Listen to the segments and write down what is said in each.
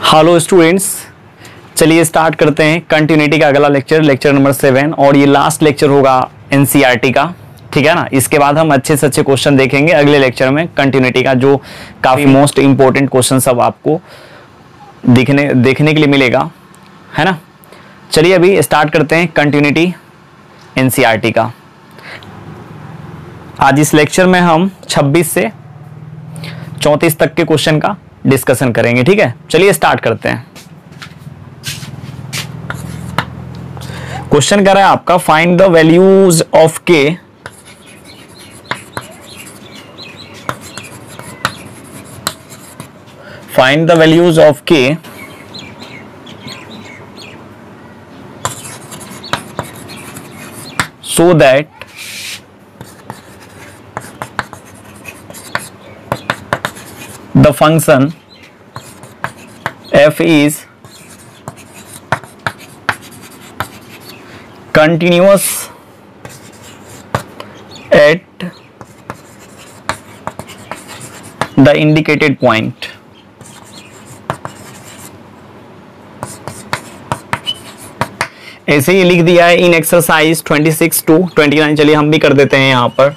Hello students, चलिए start करते हैं कंटिन्यूटी का अगला लेक्चर नंबर 7 और ये लास्ट लेक्चर होगा एनसीईआरटी का। ठीक है ना। इसके बाद हम अच्छे से अच्छे क्वेश्चन देखेंगे अगले लेक्चर में कंटिन्यूटी का, जो काफ़ी मोस्ट इंपॉर्टेंट क्वेश्चन सब आपको देखने के लिए मिलेगा, है ना। चलिए अभी स्टार्ट करते हैं कंटिन्यूटी एनसीईआरटी का। आज इस लेक्चर में हम 26 से 34 तक के क्वेश्चन का डिस्कशन करेंगे। ठीक है, चलिए स्टार्ट करते हैं। क्वेश्चन कह रहा है आपका फाइंड द वैल्यूज ऑफ के फाइंड द वैल्यूज ऑफ के so that the function f is continuous at the indicated point. ऐसे ही लिख दिया है इन एक्सरसाइज 26 to 29। चलिए हम भी कर देते हैं यहां पर।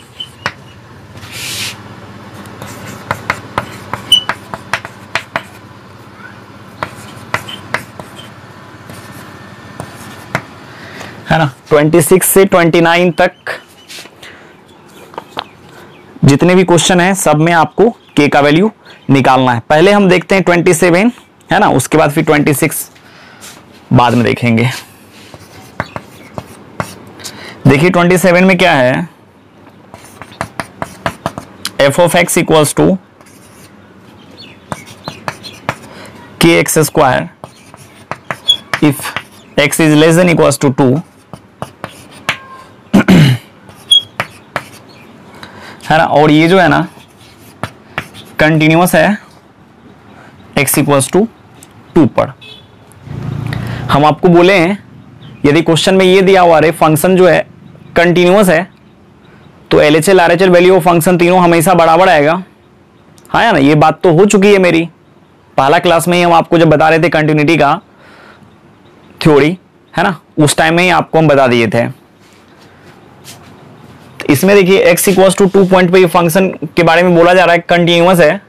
है ना, 26 से 29 तक जितने भी क्वेश्चन है सब में आपको के का वैल्यू निकालना है। पहले हम देखते हैं 27, है ना, उसके बाद फिर 26 बाद में देखेंगे। देखिए 27 में क्या है, F of x equals to के x square if X is less than equals to 2, है ना। और ये जो है ना कंटिन्यूअस है एक्स इक्वल्स टू 2 पर। हम आपको बोले हैं यदि क्वेश्चन में ये दिया हुआ है फंक्शन जो है कंटिन्यूअस है तो LHL RHL value of function तीनों हमेशा बराबर आएगा। हाँ ना, ये बात तो हो चुकी है मेरी पहला क्लास में ही। हम आपको जब बता रहे थे कंटिन्यूटी का थ्योरी, है ना, उस टाइम में ही आपको हम बता दिए थे। तो इसमें देखिए x इक्वल्स टू 2 पॉइंट पे ये फंक्शन के बारे में बोला जा रहा है कंटिन्यूअस है।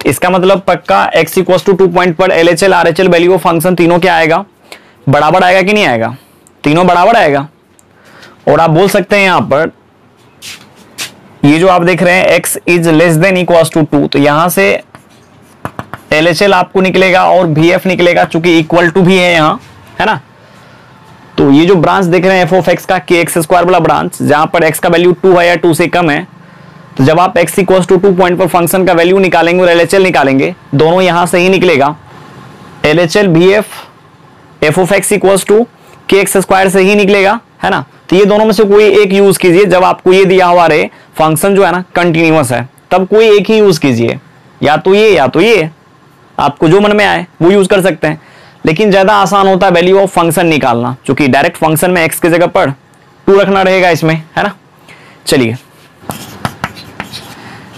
इसका मतलब पक्का x इक्वल्स टू 2 पॉइंट पर LHL RHL value of function तीनों क्या आएगा, बराबर आएगा कि नहीं आएगा, तीनों बराबर आएगा। और आप बोल सकते हैं यहां पर ये जो आप देख रहे हैं x is less than equals to 2, तो यहां से LHL आपको निकलेगा और VF निकलेगा, चूंकि इक्वल टू भी है यहां, है ना। तो ये जो ब्रांच देख रहे हैं एफ ऑफ एक्स का के एक्स स्क्वायर वाला ब्रांच, जहां पर x का वैल्यू 2 है या 2 से कम है, तो जब आप x इक्वल्स टू 2 पॉइंट पर फंक्शन का वैल्यू निकालेंगे और LHL निकालेंगे, दोनों यहां से ही निकलेगा। LHL VF f of x equals to के एक्स स्क्वायर से ही निकलेगा, है ना। तो ये दोनों में से कोई एक यूज कीजिए। जब आपको ये दिया हुआ रहे फंक्शन जो है ना कंटिन्यूअस है, तब कोई एक ही यूज कीजिए, या तो ये, आपको जो मन में आए वो यूज कर सकते हैं। लेकिन ज्यादा आसान होता है वैल्यू ऑफ फंक्शन निकालना, क्योंकि डायरेक्ट फंक्शन में एक्स की जगह पर 2 रखना रहेगा इसमें, है ना। चलिए,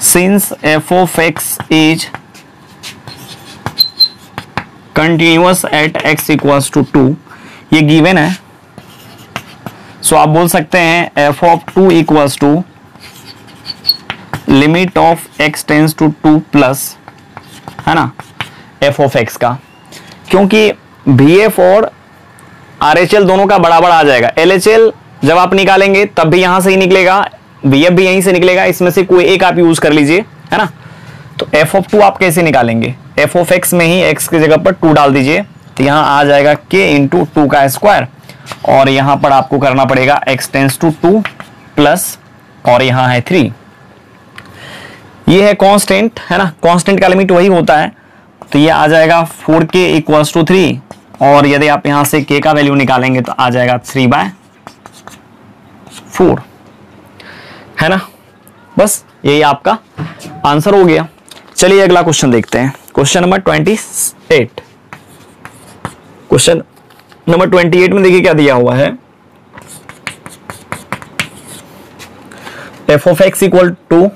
since f of x is continuous at x equals to 2, ये गिवन है। सो आप बोल सकते हैं F of 2 equals to limit of x tends to 2 plus, है ना, एफ ऑफ एक्स का, क्योंकि VF और RHL दोनों का बराबर आ जाएगा। LHL जब आप निकालेंगे तब भी यहां से ही निकलेगा, VF भी यहीं से निकलेगा, इसमें से कोई एक आप यूज कर लीजिए, है ना। तो एफ ऑफ 2 आप कैसे निकालेंगे, एफ ऑफ एक्स में ही एक्स की जगह पर 2 डाल दीजिए, तो यहां आ जाएगा k इंटू 2 का स्क्वायर, और यहां पर आपको करना पड़ेगा x टेंस टू 2 प्लस, और यहां है 3। ये है कांस्टेंट, है ना, कांस्टेंट का लिमिट वही होता है। तो ये आ जाएगा 4k इक्वल्स टू 3, और यदि आप यहां से k का वैल्यू निकालेंगे तो आ जाएगा 3/4, है ना। बस यही आपका आंसर हो गया। चलिए अगला क्वेश्चन देखते हैं, क्वेश्चन नंबर 28। क्वेश्चन नंबर 28 में देखिए क्या दिया हुआ है, f of x equal to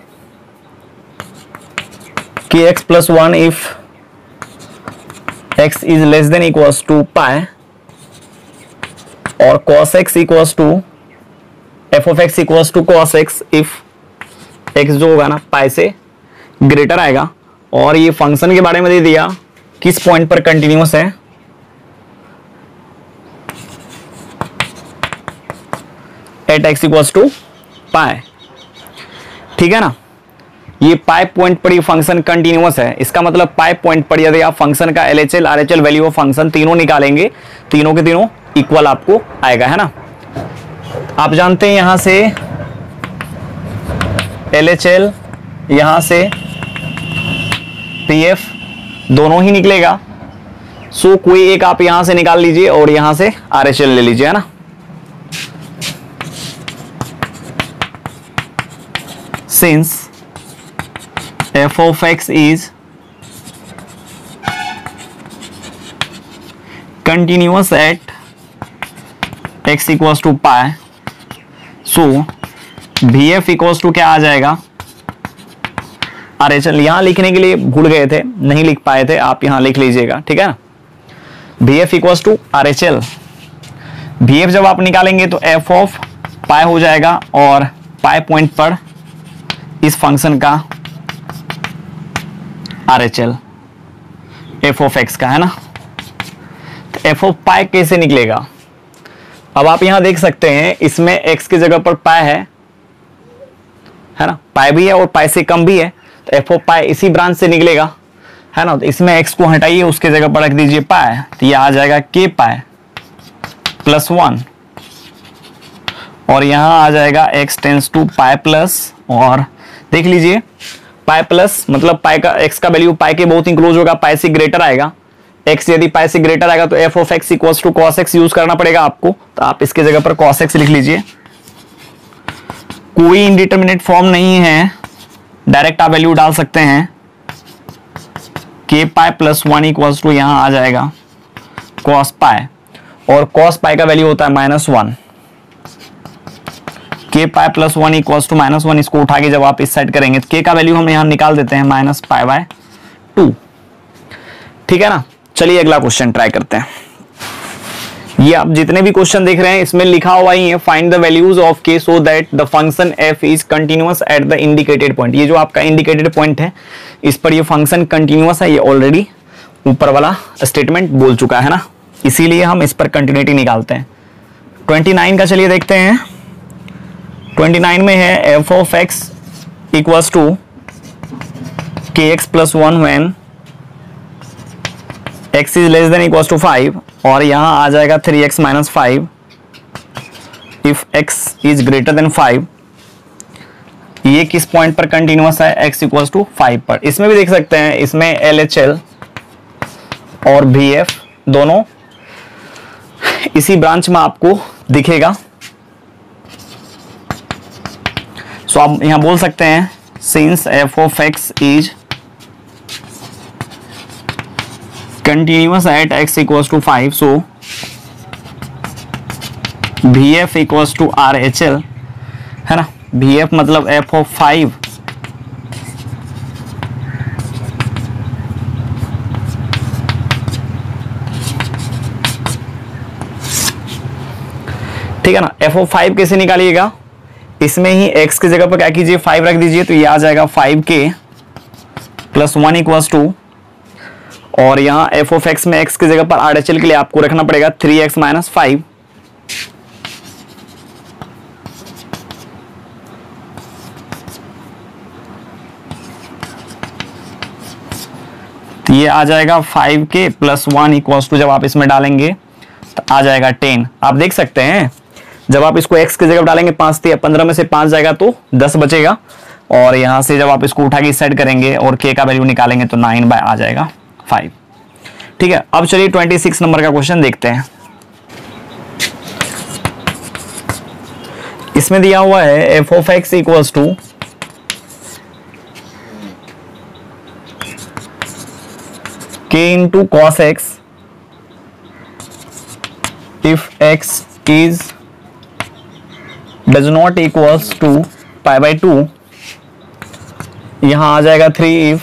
kx plus 1 if x is less than equals to pi और cos x equals to F of x equals to cos x if x जो होगा ना पाई से ग्रेटर आएगा। और ये फंक्शन के बारे में दे दिया किस पॉइंट पर कंटिन्यूअस है, एट x इक्वल्स टू पाई। ठीक है ना, ये पाई पॉइंट पर ये फंक्शन कंटिन्यूअस है। इसका मतलब पाई पॉइंट पर यदि आप फंक्शन का LHL RHL value of function तीनों निकालेंगे, तीनों के तीनों इक्वल आपको आएगा, है ना। आप जानते हैं यहां से LHL, यहां से PF दोनों ही निकलेगा। सो कोई एक आप यहां से निकाल लीजिए और यहां से RHL ले लीजिए, है ना। Since f of x is continuous at x equals to pi, so vf equals to क्या आ जाएगा, RHL। यहां लिखने के लिए भूल गए थे, नहीं लिख पाए थे, आप यहां लिख लीजिएगा, ठीक है ना। vf equals to RHL, vf जब आप निकालेंगे तो f of pi हो जाएगा और pi पॉइंट पर इस फंक्शन का RHL f of x का, है ना। तो f of pi कैसे निकलेगा, अब आप यहां देख सकते हैं इसमें x की जगह पर pi है ना, pi भी है और pi से कम भी है, तो f of pi इसी ब्रांच से निकलेगा, है ना। तो इसमें x को हटाइए, उसके जगह पर रख दीजिए pi, तो ये आ जाएगा k pi प्लस 1 और यहां आ जाएगा x tends to pi plus, और देख लीजिए पाई प्लस मतलब पाई का x का वैल्यू पाई के बहुत ही क्लोज होगा, पाई से ग्रेटर आएगा। x यदि पाई से ग्रेटर आएगा तो f of x equals to cos x use करना पड़ेगा आपको, तो आप इसके जगह पर cos x लिख लीजिए। कोई इंडिटरमिनेट फॉर्म नहीं है, डायरेक्ट आप वैल्यू डाल सकते हैं। k pi plus 1 equals to यहां आ जाएगा cos पाई, और cos पाई का वैल्यू होता है -1। k pi plus 1 equals to -1, इसको उठा के जब आप इस साइड करेंगे तो k का वैल्यू हम यहां निकाल देते हैं -π/2। ठीक है ना। चलिए अगला क्वेश्चन ट्राई करते हैं। ये आप जितने भी क्वेश्चन देख रहे हैं इसमें लिखा हुआ ही है, find the values of k so that the function f is continuous at the indicated point. ये जो आपका इंडिकेटेड पॉइंट है इस पर ये फंक्शन कंटिन्यूअस है, ये ऑलरेडी ऊपर वाला स्टेटमेंट बोल चुका है ना, इसीलिए हम इस पर कंटिन्यूटी निकालते हैं। 29 का चलिए देखते हैं। 29 में है f of x equals to kx plus 1 when x is less than equals to 5, और यहां आ जाएगा 3x minus 5 if x is greater than 5। ये किस पॉइंट पर कंटिन्यूअस है, x इक्वल्स टू 5 पर। इसमें भी देख सकते हैं, इसमें LHL और VF दोनों इसी ब्रांच में आपको दिखेगा। सो आप यहां बोल सकते हैं since f of x is continuous at x equals to 5, so vf equals to RHL, है ना। vf मतलब f of 5 ठीक है ना। f of 5 कैसे निकालिएगा, इसमें ही x की जगह पर क्या कीजिए 5 रख दीजिए, तो ये आ जाएगा 5k प्लस 1 इक्वल्स टू, और यहाँ f ऑफ x में x की जगह पर RHL के लिए आपको रखना पड़ेगा 3x माइनस 5। तो ये आ जाएगा 5k प्लस 1 इक्वल्स टू, जब आप इसमें डालेंगे तो आ जाएगा 10। आप देख सकते हैं जब आप इसको x की जगह डालेंगे 15 में से 5 जाएगा तो 10 बचेगा, और यहां से जब आप इसको उठा के इस साइड करेंगे और k का वैल्यू निकालेंगे तो 9 बाय आ जाएगा 5। ठीक है, अब चलिए 26 नंबर का क्वेश्चन देखते हैं। इसमें दिया हुआ है f of x equals to k into cos X if x is does not equals to π/2। यहां आ जाएगा 3 if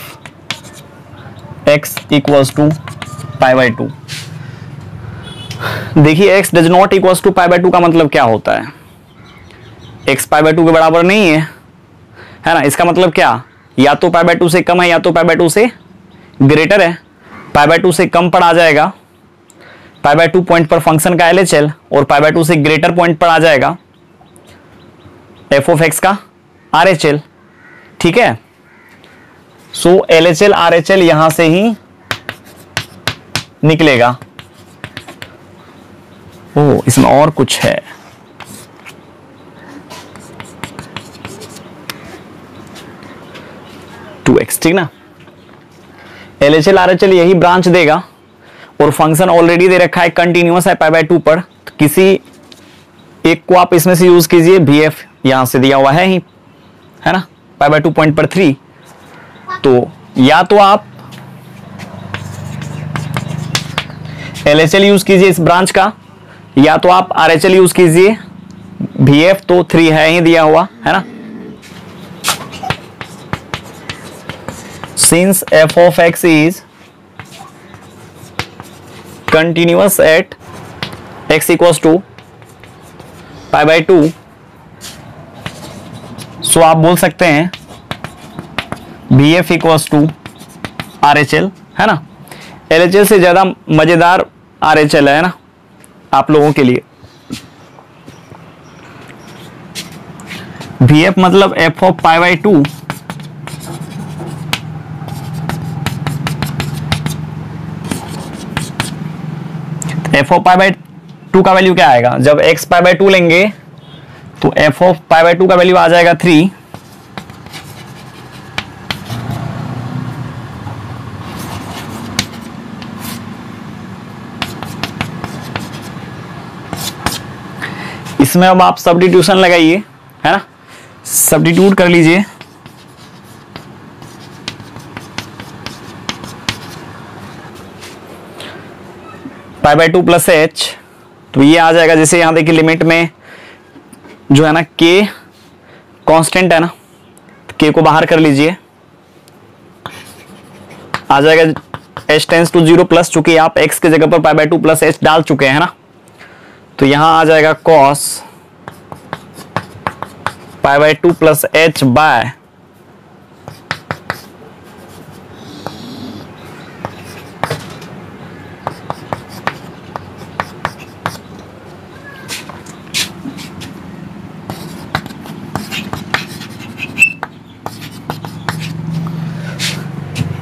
x equals to π/2। देखिए x does not equals to π/2 का मतलब क्या होता है, x π/2 के बराबर नहीं है ना। इसका मतलब क्या, या तो π/2 से कम है या तो π/2 से ग्रेटर है। π/2 से कम पर आ जाएगा π/2 पॉइंट पर फंक्शन का LHL, और π/2 से ग्रेटर पॉइंट पर आ जाएगा f(x) का RHL। ठीक है, सो LHL RHL यहां से ही निकलेगा। ओ, इसमें और कुछ है, ठीक ना। LHL RHL यही ब्रांच देगा, और फंक्शन ऑलरेडी दे रखा है, कंटिन्यूअस है π/2 पर। तो किसी एक को आप इसमें से यूज कीजिए, VF यहां से दिया हुआ है ना, π/2 पॉइंट पर 3। तो या तो आप LHL यूज कीजिए इस ब्रांच का, या तो आप RHL यूज कीजिए। VF तो 3 है ही दिया हुआ, है ना। Since f(x) is continuous at x equals to π/2, सो आप बोल सकते हैं VF equals to RHL, है ना। LHL से ज्यादा मजेदार RHL है ना आप लोगों के लिए। VF मतलब f of π/2 f of π/2 का वैल्यू क्या आएगा, जब x π/2 लेंगे तो f of π/2 का वैल्यू आ जाएगा 3। इसमें अब आप सब्स्टिट्यूशन लगाइए, है ना, सब्स्टिट्यूट कर लीजिए। π/2 प्लस h, तो ये आ जाएगा, जैसे यहां देखिए लिमिट में जो है ना k कांस्टेंट है ना, k को बाहर कर लीजिए, आ जाएगा h टेंस टू 0 प्लस, चूंकि आप x के जगह पर π/2 प्लस h डाल चुके हैं ना, तो यहां आ जाएगा cos π/2 प्लस h बाय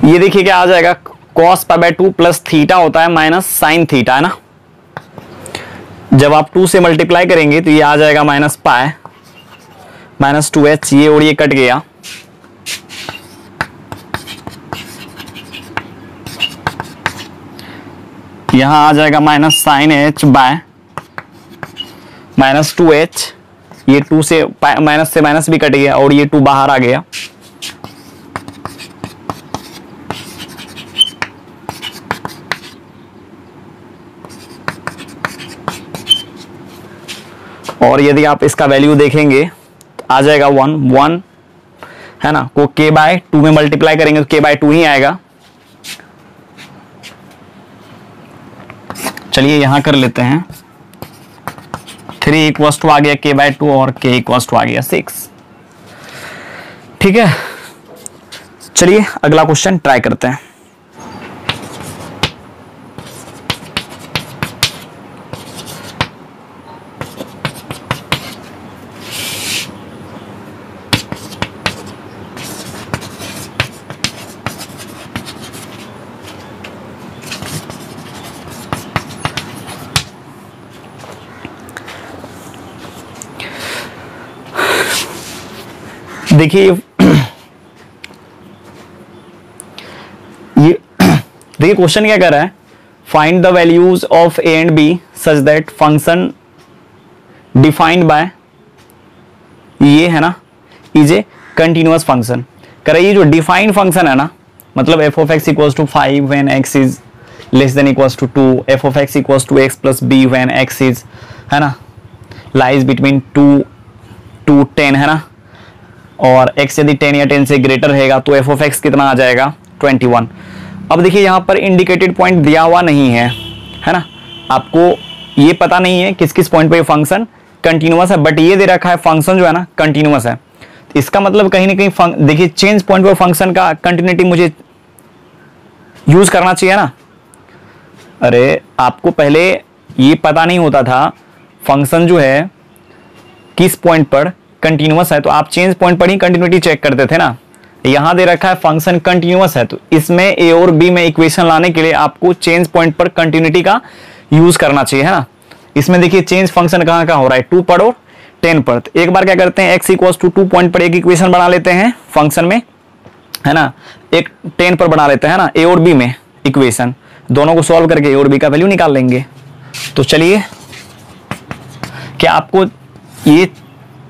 ये देखिए क्या आ जाएगा, cos π/2 प्लस थीटा होता है माइनस साइन थीटा, है ना। जब आप 2 से मल्टीप्लाई करेंगे तो ये आ जाएगा माइनस पाई माइनस 2h, ये और ये कट गया, यहां आ जाएगा minus sine h by minus 2h, ये 2 से माइनस भी कट गया और ये 2 बाहर आ गया। और यदि आप इसका वैल्यू देखेंगे तो आ जाएगा 1 है ना, को k/2 में मल्टीप्लाई करेंगे तो k/2 ही आएगा। चलिए यहां कर लेते हैं, 3 इक्वल्स टू आ गया k/2 और k इक्वल्स टू आ गया 6। ठीक है, चलिए अगला क्वेश्चन ट्राई करते हैं। देखिए देखिए क्वेश्चन क्या कर रहा है, find the values of a and b such that function defined bye, ये है ना, इज ए कंटिन्यूअस फंक्शन। कह रहा है ये जो डिफाइंड फंक्शन है ना, मतलब f(x) equals to 5 when x is less than equals to 2, f(x) equals to x plus b when x is, है ना, लाइज बिटवीन 2 to 10, है ना, और x यदि 10 या 10 से ग्रेटर रहेगा तो f(x) कितना आ जाएगा 21। अब देखिए यहाँ पर इंडिकेटेड पॉइंट दिया हुआ नहीं है, है ना, आपको ये पता नहीं है किस किस पॉइंट पे ये फंक्शन कंटिन्यूअस है, बट ये दे रखा है फंक्शन जो है ना कंटिन्यूअस है। तो इसका मतलब कहीं ना कहीं देखिए चेंज पॉइंट पर फंक्शन का कंटिन्यूटी मुझे यूज करना चाहिए ना। अरे आपको पहले ये पता नहीं होता था फंक्शन जो है किस पॉइंट पर कंटिन्यूअस है, तो आप चेंज पॉइंट पर ही कंटिन्यूटी चेक करते थे ना। यहां दे रखा है फंक्शन कंटिन्यूअस है, तो इसमें ए और बी में इक्वेशन लाने के लिए आपको चेंज पॉइंट पर कंटिन्यूटी का यूज करना चाहिए, है ना। इसमें देखिए चेंज फंक्शन कहां कहां हो रहा है, 2 पर और 10 पर। तो एक बार क्या करते हैं, x इक्वल्स टू 2 पॉइंट पर एक इक्वेशन बना लेते हैं फंक्शन में, है ना, एक 10 पर बना लेते हैं ना, ए और बी में इक्वेशन, दोनों को सॉल्व करके ए और बी का वैल्यू निकाल लेंगे। तो चलिए, क्या आपको ये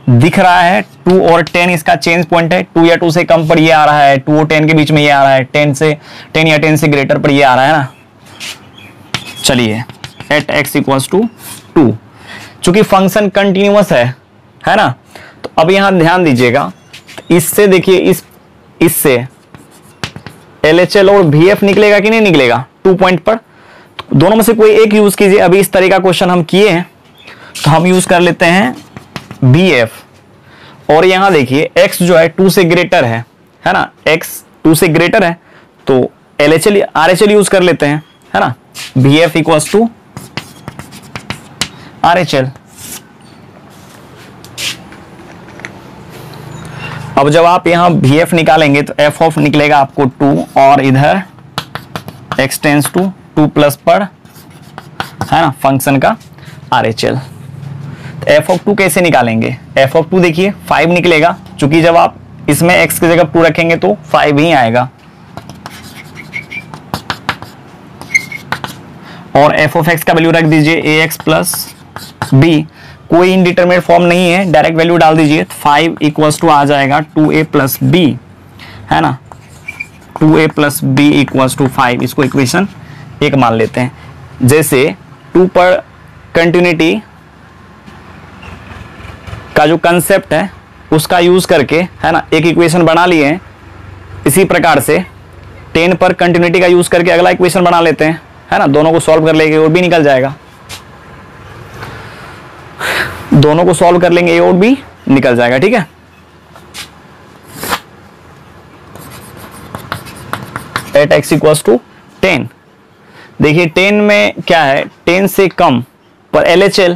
दिख रहा है 2 और 10 इसका चेंज पॉइंट है, 2 या 2 से कम पर ये आ रहा है, 2 और 10 के बीच में ये आ रहा है, 10 या 10 से ग्रेटर पर ये आ रहा है ना। चलिए, एट x इक्वल्स टू 2, चूंकि फंक्शन कंटिन्यूअस है ना, तो अब यहां ध्यान दीजिएगा, इससे देखिए इससे LHL और VF निकलेगा कि नहीं निकलेगा 2 पॉइंट पर, तो दोनों में से कोई एक यूज कीजिए। अभी इस तरह का क्वेश्चन हम किए हैं, तो हम यूज कर लेते हैं BF, और यहां देखिए x जो है 2 से ग्रेटर है ना, x 2 से ग्रेटर है, तो LHL RHL यूज कर लेते हैं, है ना, BF इक्वल्स टू RHL। अब जब आप यहां VF निकालेंगे तो f ऑफ निकलेगा आपको 2, और इधर x टेंस टू 2 प्लस पर, है ना, फंक्शन का RHL। तो f ऑफ 2 कैसे निकालेंगे, f ऑफ 2 देखिए 5 निकलेगा, चूंकि जब आप इसमें x की जगह 2 रखेंगे तो 5 ही आएगा, और f ऑफ x का वैल्यू रख दीजिए ax प्लस b, कोई इनडिटरमिनेट फॉर्म नहीं है, डायरेक्ट वैल्यू डाल दीजिए, 5 इक्वल्स टू आ जाएगा 2a प्लस b, है ना, 2a plus b equals to 5। इसको इक्वेशन 1 मान लेते हैं। जैसे 2 पर कंटिन्यूटी का जो कंसेप्ट है उसका यूज करके, है ना, एक इक्वेशन बना लिए हैं, इसी प्रकार से 10 पर कंटिन्यूटी का यूज करके अगला इक्वेशन बना लेते हैं, है ना, दोनों को सॉल्व कर लेंगे और भी निकल जाएगा, दोनों को सॉल्व कर लेंगे ए और बी निकल जाएगा, ठीक है। एट x इक्वल्स टू 10, देखिए 10 में क्या है, 10 से कम पर LHL,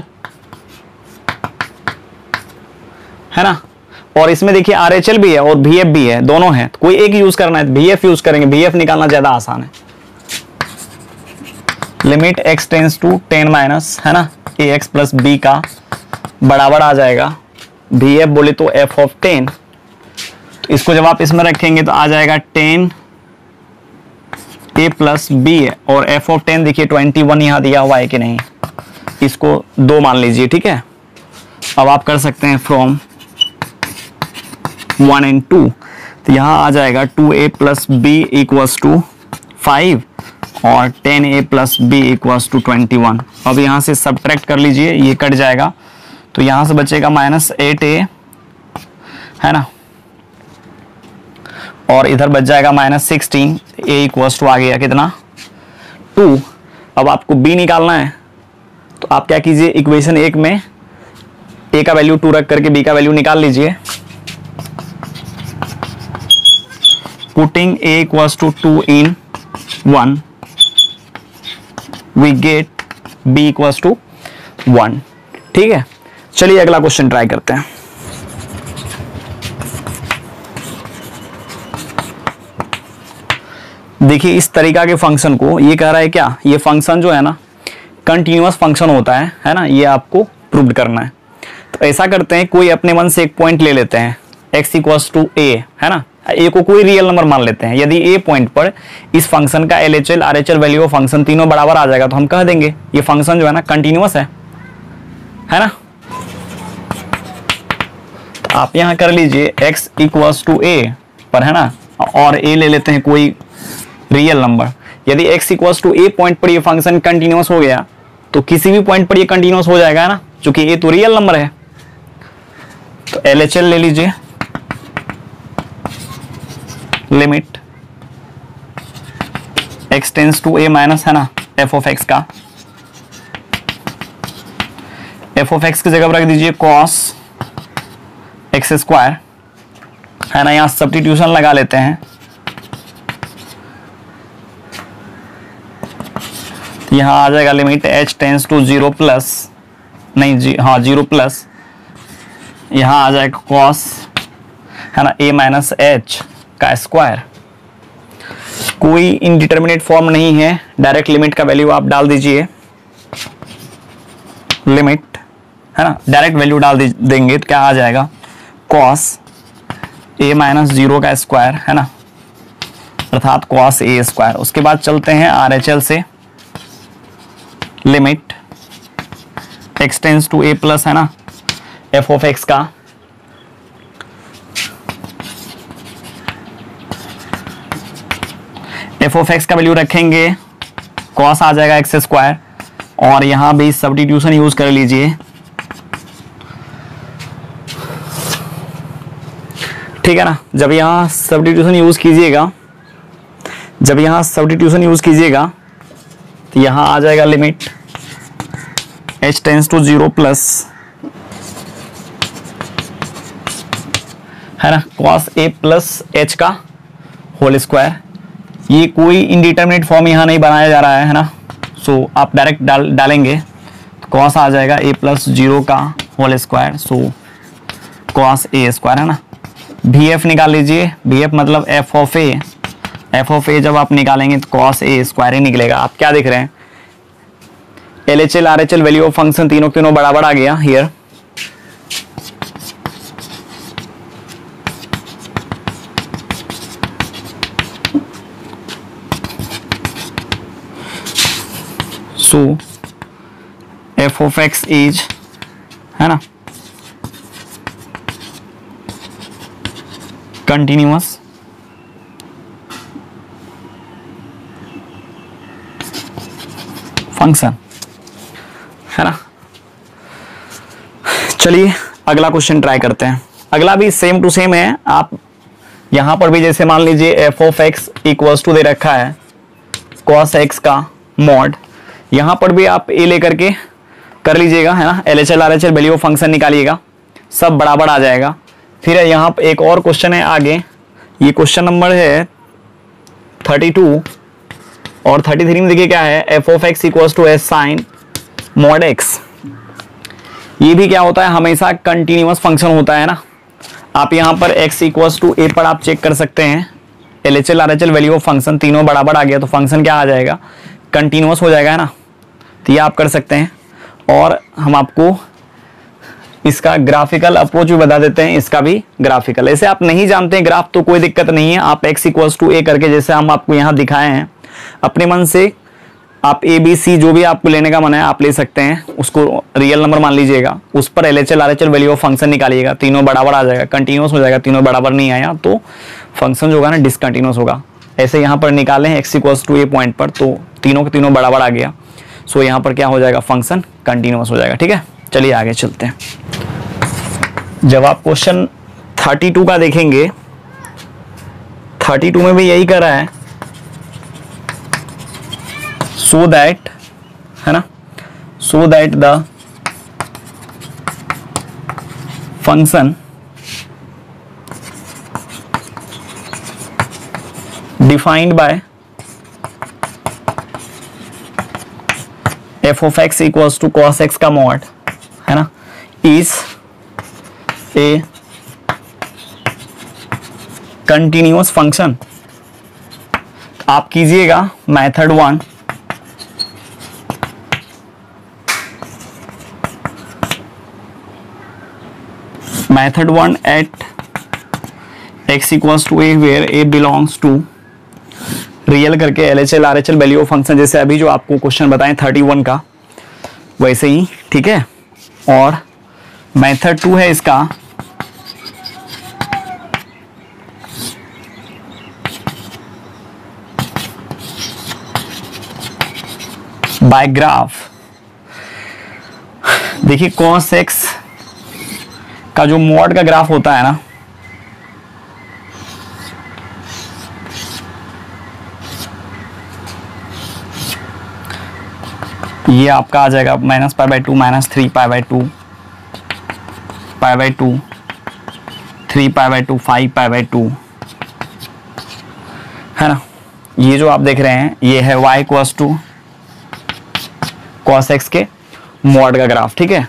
है ना, और इसमें देखिए RHL भी है और VF भी है, दोनों है, तो कोई एक यूज करना है, VF यूज करेंगे, VF निकालना ज्यादा आसान है। Limit x tends to 10 minus, है ना, ax प्लस b का बराबर आ जाएगा VF बोले तो f ऑफ 10, तो इसको जब आप इसमें रखेंगे तो आ जाएगा 10 a प्लस b, और f ऑफ 10 देखिए 21 यहाँ दिया हुआ है कि नहीं, इसको 2 मान लीजिए, ठीक है। अब आप कर सकते हैं फ्रॉम 1 and 2, तो यहाँ आ जाएगा 2a plus b equals to 5 और 10a plus b equals to 21। अब यहाँ से सब्ट्रैक्ट कर लीजिए, ये कट जाएगा, तो यहाँ से बचेगा -8a, है ना, और इधर बच जाएगा -16, a इक्वल्स टू आ गया कितना 2। अब आपको b निकालना है, तो आप क्या कीजिए, इक्वेशन 1 में a का वैल्यू 2 रख करके b का वैल्यू निकाल लीजिए। Putting a equals to 2 in 1 we get b equals to 1, ठीक है। चलिए अगला क्वेश्चन ट्राई करते हैं। देखिए इस तरीका के फंक्शन को ये कह रहा है क्या, ये फंक्शन जो है ना कंटिन्यूअस फंक्शन होता है ना, ये आपको प्रूव करना है। तो ऐसा करते हैं, कोई अपने मन से एक पॉइंट ले लेते हैं, x इक्वल्स टू a, है ना, a को कोई रियल नंबर मान लेते हैं। यदि a पॉइंट पर इस फंक्शन का LHL RHL value of function तीनों बराबर आ जाएगा, तो हम कह देंगे ये फंक्शन जो है ना कंटिन्यूअस है ना। तो आप यहां कर लीजिए x इक्वल्स टू a पर, है ना, और a ले लेते हैं कोई रियल नंबर। यदि x equals to a point पर ये फंक्शन कंटिन्यूअस हो गया, तो किसी भी पॉइंट पर ये कंटिन्यूअस हो जाएगा, है ना, क्योंकि a तो रियल नंबर है। तो LHL ले लीजिए, limit x tends to a minus है ना f ऑफ x का, f ऑफ x की जगह पर रख दीजिए cos x स्क्वायर है ना, यहां सब्स्टिट्यूशन लगा लेते हैं। यहां आ जाएगा limit h tends to 0 plus, नहीं जी हाँ 0 प्लस, यहां आ जाएगा cos है ना a माइनस h का स्क्वायर। कोई इनडिटर्मिनेट फॉर्म नहीं है, डायरेक्ट लिमिट का वैल्यू आप डाल दीजिए, लिमिट है ना, डायरेक्ट वैल्यू डाल देंगे तो क्या आ जाएगा cos a माइनस 0 का स्क्वायर है ना, अर्थात cos a स्क्वायर। उसके बाद चलते हैं RHL से, limit x tends to a plus है ना f ऑफ x का, f ऑफ x का वैल्यू रखेंगे, cos आ जाएगा x स्क्वायर, और यहां भी सब्स्टिट्यूशन यूज कर लीजिए। ठीक है ना, जब यहां सब्स्टिट्यूशन यूज कीजिएगा, तो यहां आ जाएगा limit h tends to 0 plus है ना cos a प्लस h का होल स्क्वायर। ये कोई इनडिटर्मिनेट फॉर्म यहाँ नहीं बनाया जा रहा है ना, सो आप डायरेक्ट डालेंगे तो cos आ जाएगा a प्लस 0 का whole square, so cos a square है ना। VF निकाल लीजिए, VF मतलब f ऑफ a जब आप निकालेंगे तो cos a स्क्वायर ही निकलेगा। आप क्या देख रहे हैं, LHL RHL value of function तीनों बराबर आ गया here. So f of x is है ना कंटिन्यूअस फंक्शन है ना। चलिए अगला क्वेश्चन ट्राई करते हैं। अगला भी सेम टू सेम है। आप यहां पर भी जैसे मान लीजिए f of x equals to दे रखा है cos x का मॉड, यहां पर भी आप a लेकर के कर लीजिएगा है ना, LHL RHL value of function निकालिएगा, सब बराबर आ जाएगा। फिर यहां पर एक और क्वेश्चन है आगे, ये क्वेश्चन नंबर है 32 और 33 में देखिए क्या है, f of x equals to s sin mod x। ये भी क्या होता है, हमेशा कंटिन्यूअस फंक्शन होता है ना। आप यहां पर x इक्वल्स टू a पर आप चेक कर सकते हैं, LHL RHL value of function तीनों बराबर आ गया तो फंक्शन क्या आ जाएगा, कंटिन्यूअस हो जाएगा है ना। तो ये आप कर सकते हैं। और हम आपको इसका ग्राफिकल अप्रोच भी बता देते हैं, इसका भी ग्राफिकल। ऐसे आप नहीं जानते हैं ग्राफ तो कोई दिक्कत नहीं है, आप x इक्वल्स टू a करके जैसे हम आपको यहाँ दिखाए हैं अपने मन से आप a b c जो भी आपको लेने का मन है आप ले सकते हैं, उसको रियल नंबर मान लीजिएगा, उस पर LHL RHL value of function निकालिएगा, तीनों बराबर आ जाएगा, कंटिन्यूअस हो जाएगा। तीनों बराबर नहीं आया तो फंक्शन जो होगा ना डिसकंटिन्यूअस होगा। ऐसे यहाँ पर निकाले हैं x equals to a point पर, तो तीनों के तीनों बराबर आ गया, सो यहाँ पर क्या हो जाएगा, फंक्शन कंटिन्यूअस हो जाएगा। ठीक है, चलिए आगे चलते हैं। जब आप क्वेश्चन 32 का देखेंगे, 32 में भी यही कर रहा है, सो दैट है ना, so that the function defined by f of x equals to cos x का मॉड है ना, इज ए कंटिन्यूअस फंक्शन। आप कीजिएगा method 1, method 1 at x equals to a where a belongs to real करके LHL RHL value of function, जैसे अभी जो आपको क्वेश्चन बताएं 31 का वैसे ही। ठीक है, और मेथड 2 है इसका बाय ग्राफ। देखिए cos x का जो मॉड का ग्राफ होता है ना, ये आपका आ जाएगा minus pi by two minus 3 pi by two 3 pi by two 5 pi by two, है ना। ये जो आप देख रहे हैं ये है y equals to cos x के मॉड का ग्राफ, ठीक है।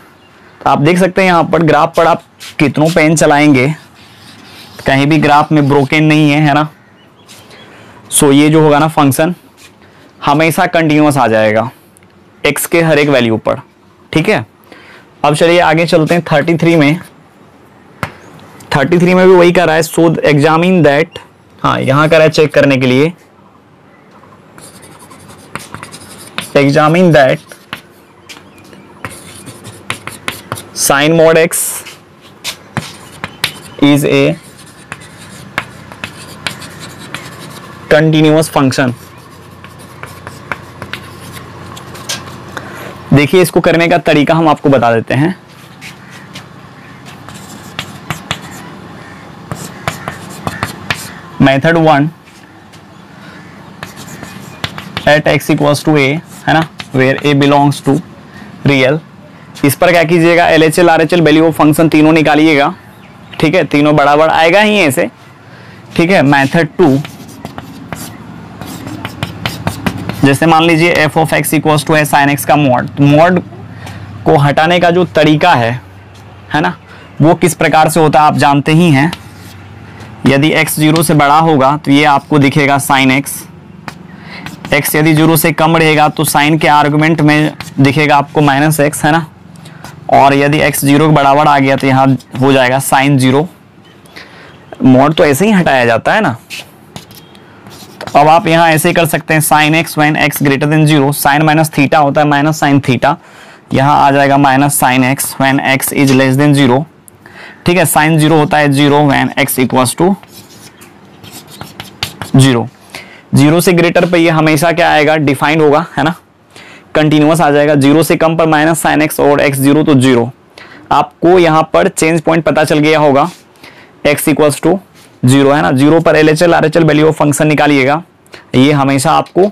तो आप देख सकते हैं यहाँ पर ग्राफ पर आप कितनों पेन चलाएंगे कहीं भी ग्राफ में ब्रोकन नहीं है ना। सो ये जो होगा ना फंक्शन हमेशा कंटिन्यूअस आ जाएगा x के हर एक वैल्यू पर, ठीक है। अब चलिए आगे चलते हैं 33 में। 33 में भी वही कर रहा है, सो एग्जामिन दैट, हाँ यहाँ कर रहा है चेक करने के लिए, examine that sine mod x is a continuous function. देखिए इसको करने का तरीका हम आपको बता देते हैं। Method 1 at x equals to a, है ना, where a belongs to real. इस पर क्या कीजिएगा, LHL RHL value of function तीनों निकालिएगा, ठीक है, तीनों बराबर आएगा ही ऐसे, ठीक है। मेथड 2 जैसे मान लीजिए f of x equals to है साइन x का मॉड, तो मॉड को हटाने का जो तरीका है ना, वो किस प्रकार से होता है आप जानते ही हैं। यदि x 0 से बड़ा होगा तो ये आपको दिखेगा साइन x, x यदि 0 से कम रहेगा तो साइन के आर्गुमेंट में दिखेगा आपको माइनस x, है ना। और यदि x 0 के बराबर आ गया तो यहाँ हो जाएगा साइन 0। मॉड तो ऐसे ही हटाया जाता है ना। तो अब आप यहाँ ऐसे कर सकते हैं, sine x when x greater than 0, sine minus theta होता है माइनस साइन थीटा, यहाँ आ जाएगा minus sine x when x is less than 0, ठीक है। साइन 0 होता है 0 व्हेन x इक्वल्स टू 0। 0 से ग्रेटर पे ये हमेशा क्या आएगा, डिफाइंड होगा, है ना, कंटिन्यूअस आ जाएगा। 0 से कम पर माइनस साइन x और x 0 तो 0। आपको यहाँ पर चेंज पॉइंट पता चल गया होगा, x इक्वल्स टू 0, है ना। 0 पर LHL RHL value of function निकालिएगा, ये हमेशा आपको,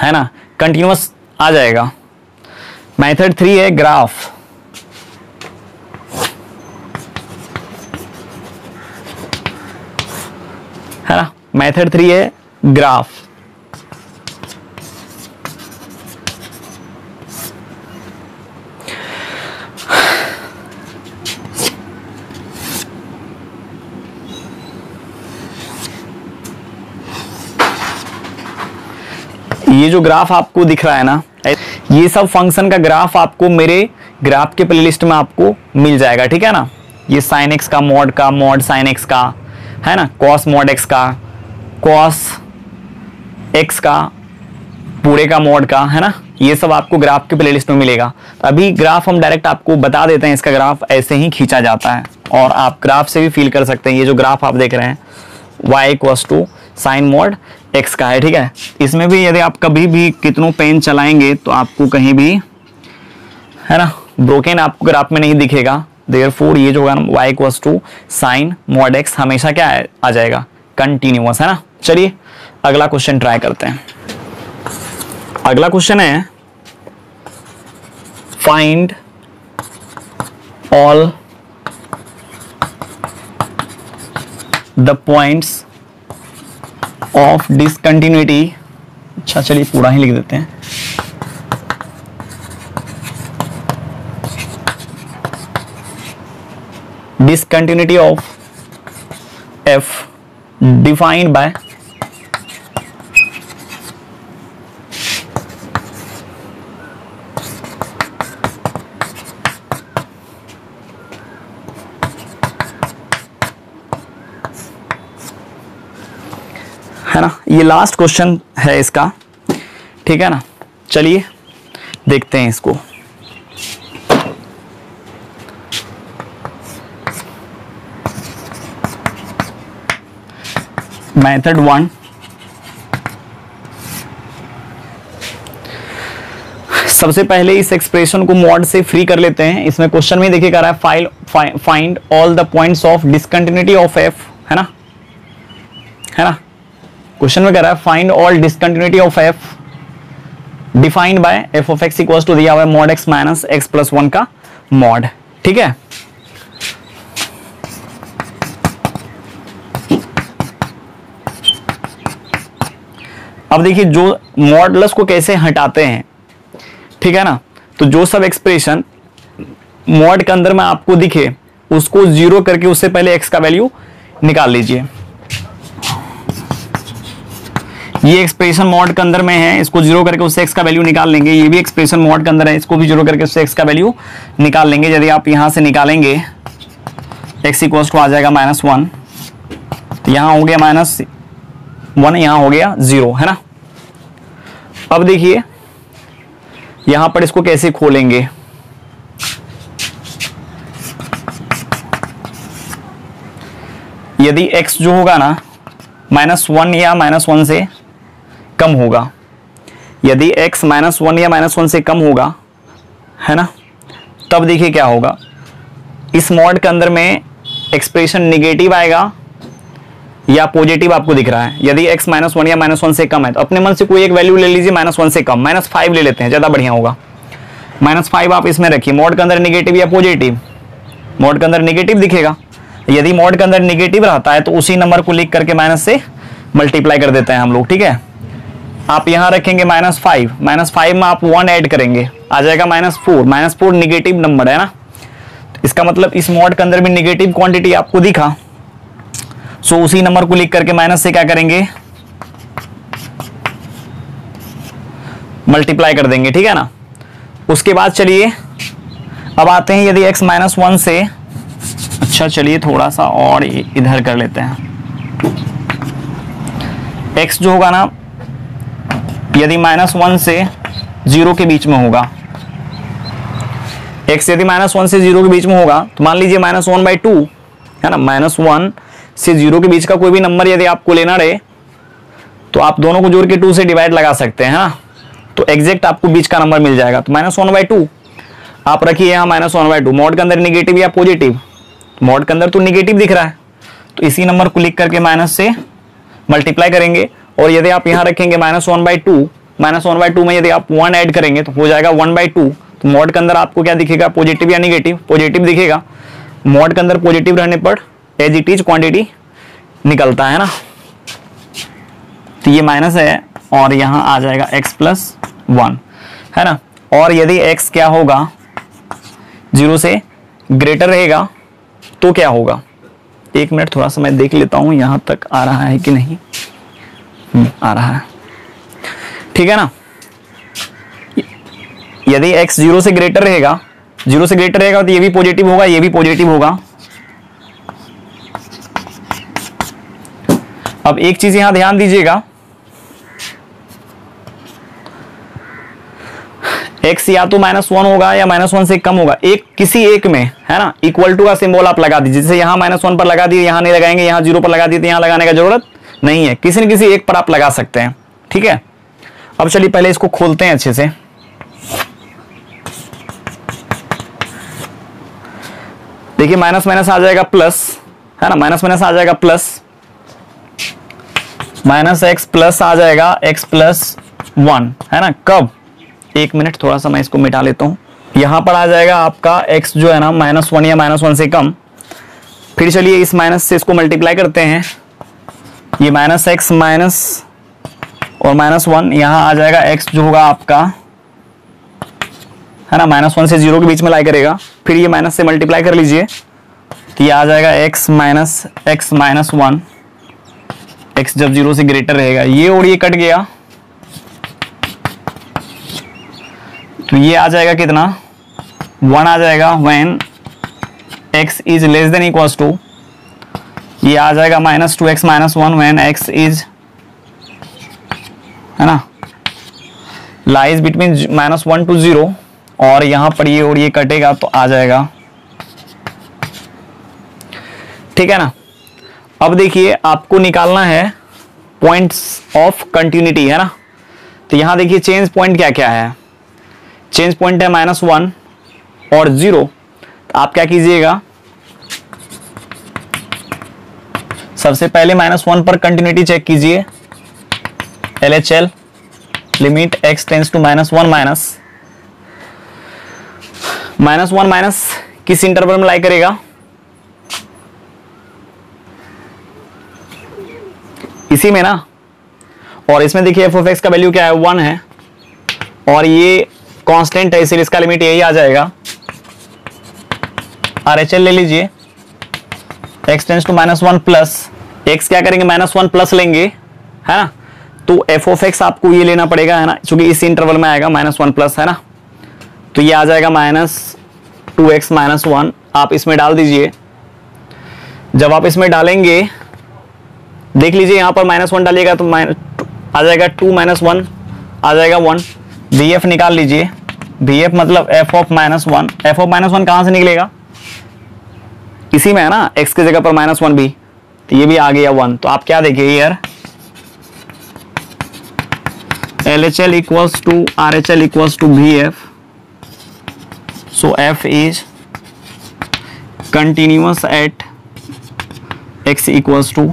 है ना, कंटिन्यूअस आ जाएगा। मेथड 3 है ग्राफ, है ना। मेथड 3 है ग्राफ। ये जो ग्राफ आपको दिख रहा है ना, ये सब फंक्शन का ग्राफ आपको मेरे ग्राफ के प्लेलिस्ट में आपको मिल जाएगा, ठीक है ना। ये साइन एक्स का मॉड साइन एक्स का, है ना, कॉस मॉड एक्स का, कॉस एक्स का पूरे का मॉड का, है ना, ये सब आपको ग्राफ के प्लेलिस्ट में मिलेगा। तो अभी ग्राफ हम डायरेक्ट आपको बता देते हैं, इसका ग्राफ ऐसे ही खींचा जाता है और आप ग्राफ से भी फील कर सकते हैं। ये जो ग्राफ आप देख रहे हैं y equals to sine mod x का है, ठीक है। इसमें भी यदि आप कभी भी कितनों पेन चलाएंगे तो आपको कहीं भी, है ना, ब्रोकन आपको ग्राफ में नहीं दिखेगा। देयरफॉर ये जो होगा ना y equals to sine mod x हमेशा क्या आ जाएगा, कंटिन्यूअस, है ना। चलिए अगला क्वेश्चन ट्राई करते हैं। अगला क्वेश्चन है find all the points of discontinuity. अच्छा चलिए पूरा ही लिख देते हैं। Discontinuity of f defined bye है ना। ये लास्ट क्वेश्चन है इसका, ठीक है ना। चलिए देखते हैं इसको। मेथड 1 सबसे पहले इस एक्सप्रेशन को मॉड से फ्री कर लेते हैं। इसमें क्वेश्चन में देखिए कर रहा है find all the points of discontinuity of f, है ना, है ना। क्वेश्चन में कह रहा है find all discontinuity of f defined by F of X equal to दिया हुआ है mod X minus X plus 1 का मॉड। ठीक है, अब देखिए जो मॉडुलस को कैसे हटाते हैं, ठीक है ना। तो जो सब एक्सप्रेशन मॉड के अंदर में आपको दिखे उसको जीरो करके उससे पहले एक्स का वैल्यू निकाल लीजिए। ये एक्सप्रेशन मॉड के अंदर में है, इसको जीरो करके उससे एक्स का वैल्यू निकाल लेंगे। ये भी एक्सप्रेशन मॉड के अंदर है, इसको भी जीरो करके उससे एक्स का वैल्यू निकाल लेंगे। यदि आप यहां से निकालेंगे एक्स इक्वल टू आ जाएगा -1, तो यहां हो गया -1, यहां हो गया 0, है ना। अब देखिए यहां पर इसको कैसे खोलेंगे, यदि x जो होगा ना -1 या -1 से कम होगा, यदि x -1 या -1 से कम होगा, है ना, तब देखिए क्या होगा। इस मॉड के अंदर में एक्सप्रेशन निगेटिव आएगा या पॉजिटिव आपको दिख रहा है। यदि x -1 या -1 से कम है तो अपने मन से कोई एक वैल्यू ले लीजिए, -1 से कम, -5 ले लेते हैं, ज़्यादा बढ़िया होगा। -5 आप इसमें रखिए। मॉड के अंदर निगेटिव या पॉजिटिव, मॉड के अंदर निगेटिव दिखेगा। यदि मॉड के अंदर निगेटिव रहता है तो उसी नंबर को लिख करके माइनस से मल्टीप्लाई कर देते हैं हम लोग। ठीक है, आप यहां रखेंगे -5 में आप 1 ऐड करेंगे, आ जाएगा -4 निगेटिव नंबर है ना। इसका मतलब इस मॉड के अंदर भी निगेटिव क्वांटिटी आपको दिखा, सो उसी नंबर को लिख करके माइनस से क्या करेंगे, मल्टीप्लाई कर देंगे। ठीक है ना। उसके बाद चलिए अब आते हैं, यदि x -1 से, अच्छा चलिए थोड़ा सा और इधर कर लेते हैं। x जो होगा ना, यदि -1 से 0 के बीच में होगा, x यदि -1 से 0 के बीच में होगा तो मान लीजिए -1/2 है ना। -1 से 0 के बीच का कोई भी नंबर यदि आपको लेना रहे तो आप दोनों को जोड़ के 2 से डिवाइड लगा सकते हैं, है ना। तो एग्जैक्ट आपको बीच का नंबर मिल जाएगा। तो -1/2 आप रखिए यहाँ -1/2। मॉड के अंदर निगेटिव या पॉजिटिव, मॉड के अंदर तो निगेटिव दिख रहा है तो इसी नंबर को लिख करके माइनस से मल्टीप्लाई करेंगे। और यदि आप यहाँ रखेंगे -1/2 में यदि आप 1 ऐड करेंगे तो हो जाएगा 1/2। तो मॉड के अंदर आपको क्या दिखेगा, पॉजिटिव या निगेटिव, पॉजिटिव दिखेगा। मॉड के अंदर पॉजिटिव रहने पर एज इट इज क्वांटिटी निकलता है ना। तो ये माइनस है और यहाँ आ जाएगा x+1, है ना। और यदि x क्या होगा, 0 से ग्रेटर रहेगा तो क्या होगा, 1 मिनट थोड़ा सा मैं देख लेता हूं यहां तक आ रहा है कि नहीं। आ रहा है, ठीक है ना। यदि x 0 से ग्रेटर रहेगा, 0 से ग्रेटर रहेगा तो ये भी पॉजिटिव होगा, ये भी पॉजिटिव होगा। अब एक चीज यहां ध्यान दीजिएगा, x या तो -1 होगा या -1 से कम होगा, एक किसी एक में, है ना। इक्वल टू का सिंबल आप लगा दीजिए, जैसे यहाँ -1 पर लगा दिए, यहाँ नहीं लगाएंगे, यहाँ 0 पर लगा दिए तो यहाँ लगाने का जरूरत नहीं है, किसी न किसी एक पर आप लगा सकते हैं। ठीक है, अब चलिए पहले इसको खोलते हैं अच्छे से। देखिए माइनस माइनस आ जाएगा प्लस, है ना, माइनस माइनस आ जाएगा प्लस, -x प्लस आ जाएगा x+1, है ना। कब, 1 मिनट थोड़ा सा मैं इसको मिटा लेता हूं। यहां पर आ जाएगा आपका x जो है ना -1 या -1 से कम। फिर चलिए इस माइनस से इसको मल्टीप्लाई करते हैं, ये -x माइनस और -1, यहां आ जाएगा x जो होगा आपका, है ना, -1 से 0 के बीच में लाई करेगा। फिर ये माइनस से मल्टीप्लाई कर लीजिए तो ये आ जाएगा x -1, x जब 0 से ग्रेटर रहेगा, ये और ये कट गया तो ये आ जाएगा कितना, 1 आ जाएगा when x is less than equals to, ये आ जाएगा -2x -1 when x is, है ना, lies between -1 to 0, और यहां पर ये और ये कटेगा तो आ जाएगा। ठीक है ना। अब देखिए आपको निकालना है पॉइंट्स ऑफ कंटिन्यूटी, है ना। तो यहां देखिए चेंज पॉइंट क्या क्या है, चेंज पॉइंट है -1 और 0। तो आप क्या कीजिएगा, सबसे पहले -1 पर कंटिन्यूटी चेक कीजिए, LHL limit x tends to -1 -1 minus किस इंटरवल में लाई करेगा, इसी में ना। और इसमें देखिए एफ ऑफ एक्स का वैल्यू क्या है, 1 है, और ये कांस्टेंट है, इसलिए इसका लिमिट यही आ जाएगा। RHL ले लीजिए, x tends to -1 plus x क्या करेंगे, -1 प्लस लेंगे, है ना। तो एफ ऑफ एक्स आपको ये लेना पड़ेगा, है ना, क्योंकि इस इंटरवल में आएगा -1 प्लस, है ना। तो ये आ जाएगा -2x -1, आप इसमें डाल दीजिए। जब आप इसमें डालेंगे, देख लीजिए यहाँ पर -1 डालिएगा तो आ जाएगा 2 -1 आ जाएगा 1। VF निकाल लीजिए, VF मतलब f ऑफ -1, f ऑफ -1 कहाँ से निकलेगा, इसी में है ना, x की जगह पर -1 भी, तो ये भी आ गया 1। तो आप क्या देखिए यार, LHL equals to RHL equals to VF, so F is continuous at x equals to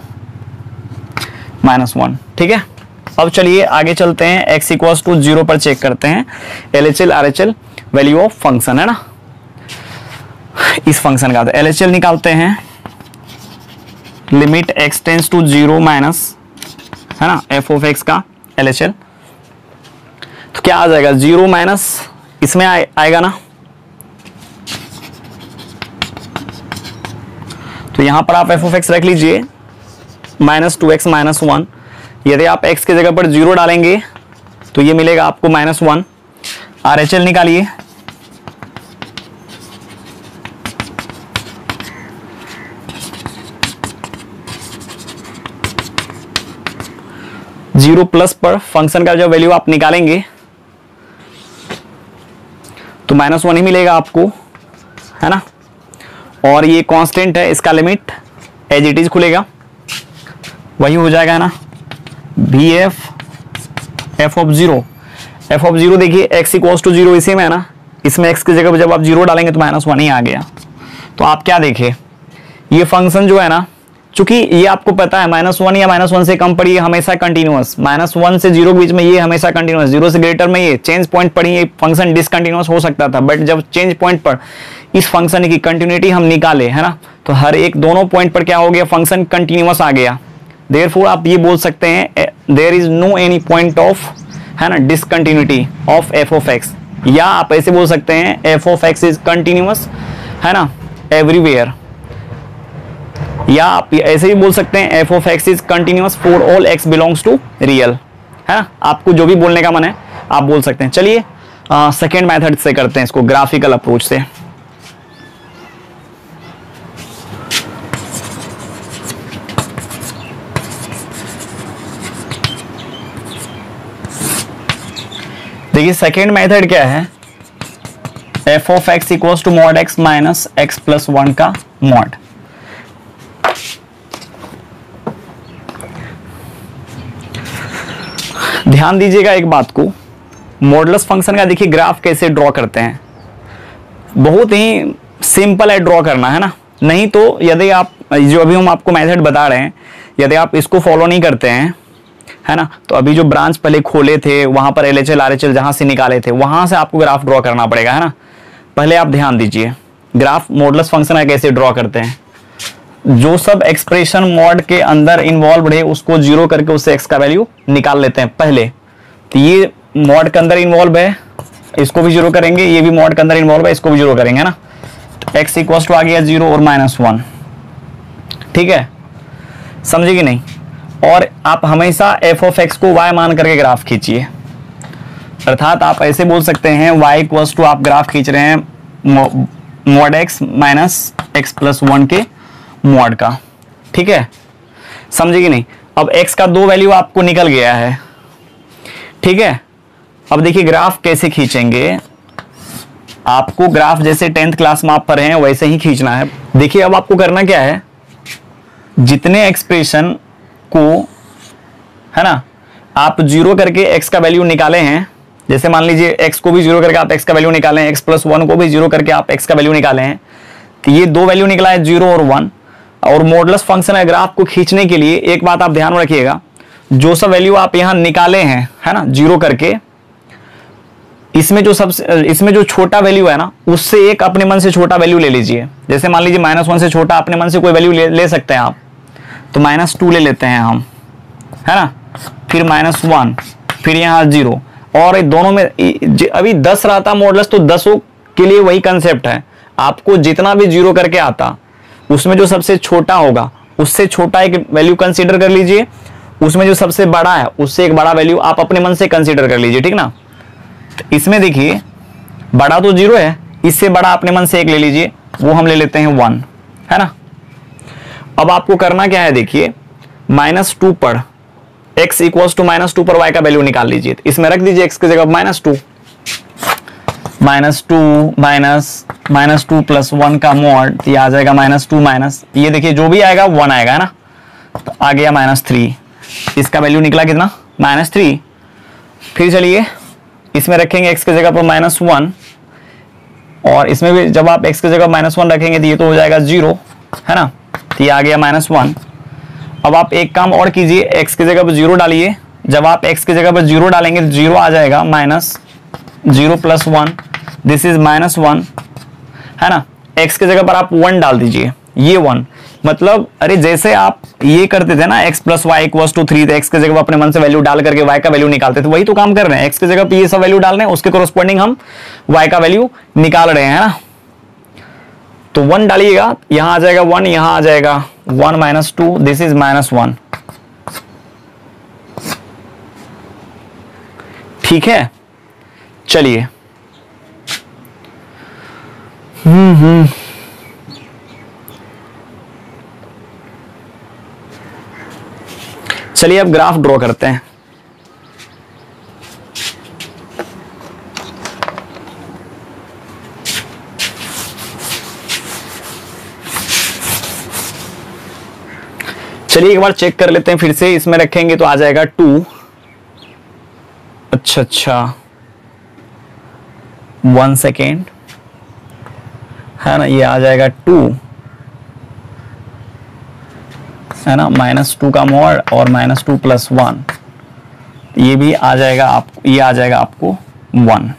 -1। ठीक है, अब चलिए आगे चलते हैं, x equals to 0 पर चेक करते हैं LHL RHL value of function, है ना, इस फंक्शन का। तो LHL निकालते हैं, limit x tends to 0 minus, है ना, f ऑफ x का LHL, तो क्या आ जाएगा, 0 माइनस इसमें आएगा ना, तो यहां पर आप f ऑफ x रख लीजिए, -2x -1। यदि आप x की जगह पर 0 डालेंगे तो ये मिलेगा आपको -1। RHL निकालिए, जीरो प्लस पर फंक्शन का जो वैल्यू आप निकालेंगे तो -1 ही मिलेगा आपको, है ना। और ये कांस्टेंट है, इसका लिमिट एज इट इज खुलेगा, वही हो जाएगा, है ना। VF f ऑफ 0 देखिए x इक्वल्स टू 0 इसी में है ना, इसमें x की जगह पर जब आप 0 डालेंगे तो -1 ही आ गया। तो आप क्या देखिए, ये फंक्शन जो है ना, चूंकि ये आपको पता है -1 या -1 से कम पर ये हमेशा कंटिन्यूअस, -1 से 0 के बीच में ये हमेशा कंटिन्यूअस, 0 से ग्रेटर में ये चेंज पॉइंट पर ये फंक्शन डिसकंटिन्यूअस हो सकता था, बट जब चेंज पॉइंट पर इस फंक्शन की कंटिन्यूटी हम निकाले, है ना, तो हर एक दोनों पॉइंट पर क्या हो गया, फंक्शन कंटिन्यूअस आ गया। देयरफॉर आप ये बोल सकते हैं there is no any point of, है ना, discontinuity of F of X, या आप ऐसे बोल सकते हैं F of x is continuous, है ना, एवरीवेयर, या आप ऐसे ही बोल सकते हैं F of x is continuous for all X belongs to real, है ना। आपको जो भी बोलने का मन है आप बोल सकते हैं। चलिए सेकेंड मेथड से करते हैं इसको, ग्राफिकल अप्रोच से। देखिए सेकेंड मेथड क्या है, F of x equals to mod X minus X plus 1 का मॉड। ध्यान दीजिएगा एक बात को, मॉडुलस फंक्शन का देखिए ग्राफ कैसे ड्रॉ करते हैं, बहुत ही सिंपल है ड्रॉ करना, है ना। नहीं तो यदि आप जो अभी हम आपको मेथड बता रहे हैं, यदि आप इसको फॉलो नहीं करते हैं, है ना, तो अभी जो ब्रांच पहले खोले थे वहां पर LHL RHL जहां से निकाले थे वहां से आपको ग्राफ ड्रॉ करना पड़ेगा, है ना। पहले आप ध्यान दीजिए ग्राफ मॉडुलस फंक्शन का कैसे ड्रॉ करते हैं, जो सब एक्सप्रेशन मॉड के अंदर इन्वॉल्व है उसको 0 करके उससे x का वैल्यू निकाल लेते हैं पहले। तो ये मॉड के अंदर इन्वॉल्व है, इसको भी 0 करेंगे, ये भी मॉड के अंदर इन्वॉल्व है, इसको भी 0 करेंगे, है ना। तो x इक्वल्स टू आ गया 0 और -1, ठीक है, समझे कि नहीं। और आप हमेशा f ऑफ x को y मान करके ग्राफ खींचिए, अर्थात आप ऐसे बोल सकते हैं y इक्वल्स टू आप ग्राफ खींच रहे हैं mod x minus X plus 1 के मॉड का, ठीक है, समझे कि नहीं। अब x का 2 वैल्यू आपको निकल गया है, ठीक है। अब देखिए ग्राफ कैसे खींचेंगे, आपको ग्राफ जैसे 10th क्लास में आप पढ़े हैं वैसे ही खींचना है। देखिए अब आपको करना क्या है, जितने एक्सप्रेशन को, है ना, आप 0 करके x का वैल्यू निकाले हैं, जैसे मान लीजिए x को भी 0 करके आप x का वैल्यू निकाले हैं, x प्लस 1 को भी 0 करके आप x का वैल्यू निकाले हैं, तो ये 2 वैल्यू निकला है 0 और 1। और मॉडुलस फंक्शन है ग्राफ को खींचने के लिए एक बात आप ध्यान में रखिएगा, जो सब वैल्यू आप यहां निकाले हैं, है ना, जीरो करके, इसमें जो छोटा वैल्यू है ना, उससे एक अपने मन से छोटा वैल्यू ले लीजिए। जैसे मान लीजिए -1 से छोटा अपने मन से कोई वैल्यू ले सकते हैं आप, तो -2 ले लेते हैं हम, है ना, फिर -1, फिर यहाँ 0, और दोनों में अभी 10 रहा था मॉडुलस, तो 10 के लिए वही कंसेप्ट है, आपको जितना भी जीरो करके आता उसमें जो सबसे छोटा होगा उससे छोटा एक वैल्यू कंसीडर कर लीजिए, उसमें जो सबसे बड़ा है उससे एक बड़ा वैल्यू आप अपने मन से कंसीडर कर लीजिए, ठीक ना। तो इसमें देखिए बड़ा तो 0 है, इससे बड़ा अपने मन से एक ले लीजिए, वो हम ले लेते हैं 1, है ना। अब आपको करना क्या है, देखिए -2 पर x इक्वल्स टू -2 पर y का वैल्यू निकाल लीजिए। तो इसमें रख दीजिए x की जगह -2 -2 प्लस 1 का मॉड, ये आ जाएगा -2 माइनस, ये देखिए जो भी आएगा 1 आएगा, है ना, तो आ गया -3, इसका वैल्यू निकला कितना, -3। फिर चलिए इसमें रखेंगे x की जगह पर -1, और इसमें भी जब आप x की जगह -1 रखेंगे तो ये तो हो जाएगा 0, है ना, तो ये आ गया -1। अब आप एक काम और कीजिए, x की जगह पर 0 डालिए, जब आप x की जगह पर 0 डालेंगे तो 0 आ जाएगा, -0 प्लस 1, दिस इज -1, है ना। x की जगह पर आप 1 डाल दीजिए, ये 1, मतलब अरे जैसे आप ये करते थे ना x plus Y equals to 3, तो x की जगह अपने मन से वैल्यू डाल करके y का वैल्यू निकालते थे, वही तो काम कर रहे हैं, x की जगह पे ये सब वैल्यू डाल रहे हैं, उसके कोरस्पॉन्डिंग हम y का वैल्यू निकाल रहे हैं, है ना। तो 1 डालिएगा, यहां आ जाएगा 1, यहां आ जाएगा 1 माइनस 2, दिस इज -1, ठीक है। चलिए चलिए अब ग्राफ ड्रॉ करते हैं। चलिए एक बार चेक कर लेते हैं फिर से, इसमें रखेंगे तो आ जाएगा 2, अच्छा 1 सेकेंड, है ना, ये आ जाएगा 2, है ना, -2 का मॉड और -2 प्लस 1, ये भी आ जाएगा आपको, ये आ जाएगा आपको 1।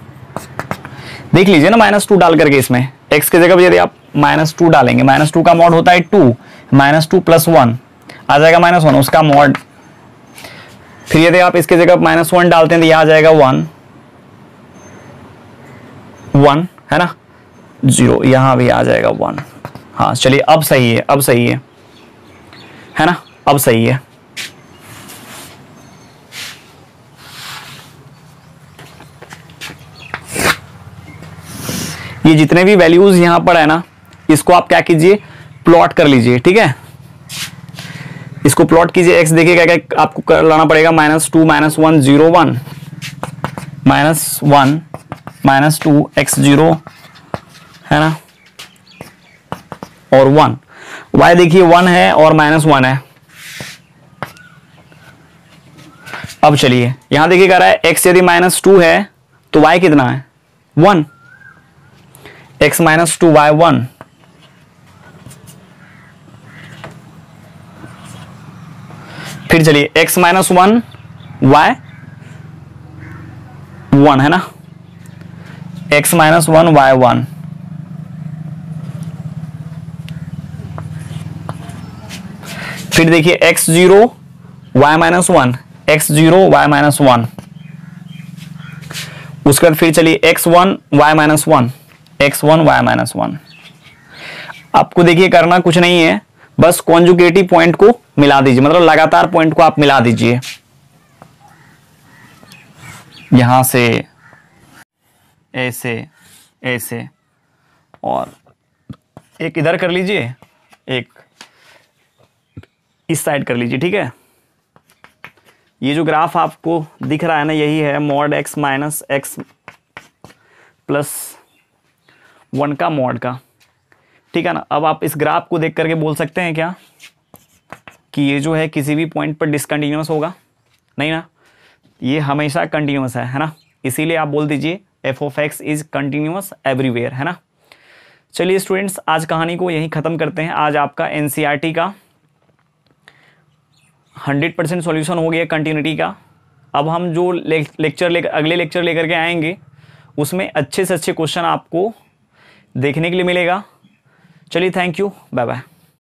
देख लीजिए ना, -2 डाल करके इसमें x की जगह पर यदि आप -2 डालेंगे, -2 का मॉड होता है 2, -2 प्लस 1 आ जाएगा -1, उसका मॉड। फिर यदि आप इसकी जगह -1 डालते हैं तो ये आ जाएगा 1, है ना, 0, यहां भी आ जाएगा 1। हाँ चलिए अब सही है, अब सही है ना, अब सही है। ये जितने भी वैल्यूज यहां पर है ना, इसको आप क्या कीजिए, प्लॉट कर लीजिए, ठीक है। इसको प्लॉट कीजिए, x देखिए क्या क्या आपको कर लाना पड़ेगा, -2 -1 0 1 -1 -2 x 0, है ना, और 1, y देखिए 1 है और -1 है। अब चलिए यहां देखिए कह रहा है x यदि -2 है तो y कितना है, 1, x -2 y 1, फिर चलिए x -1 y 1, है ना, x -1 y 1, फिर देखिए x 0 y -1, x 0 y -1, उसके बाद फिर चलिए x 1 y -1, x 1 y -1। आपको देखिए करना कुछ नहीं है, बस कॉन्जुगेटिव पॉइंट को मिला दीजिए, मतलब लगातार पॉइंट को आप मिला दीजिए, यहां से ऐसे ऐसे, और एक इधर कर लीजिए, एक इस साइड कर लीजिए, ठीक है। ये जो ग्राफ आपको दिख रहा है ना, यही है mod x minus x plus 1 का मॉड का, ठीक है ना। अब आप इस ग्राफ को देख करके बोल सकते हैं क्या कि ये जो है किसी भी पॉइंट पर डिसकंटिन्यूअस होगा, नहीं ना, ये हमेशा कंटिन्यूअस है ना, इसीलिए आप बोल दीजिए f of x is continuous everywhere, है ना। चलिए स्टूडेंट्स, आज कहानी को यहीं ख़त्म करते हैं। आज आपका NCERT का 100% सॉल्यूशन हो गया कंटिन्यूटी का। अब हम जो अगले लेक्चर लेकर के आएंगे उसमें अच्छे से अच्छे क्वेश्चन आपको देखने के लिए मिलेगा। चलिए, थैंक यू, बाय बाय।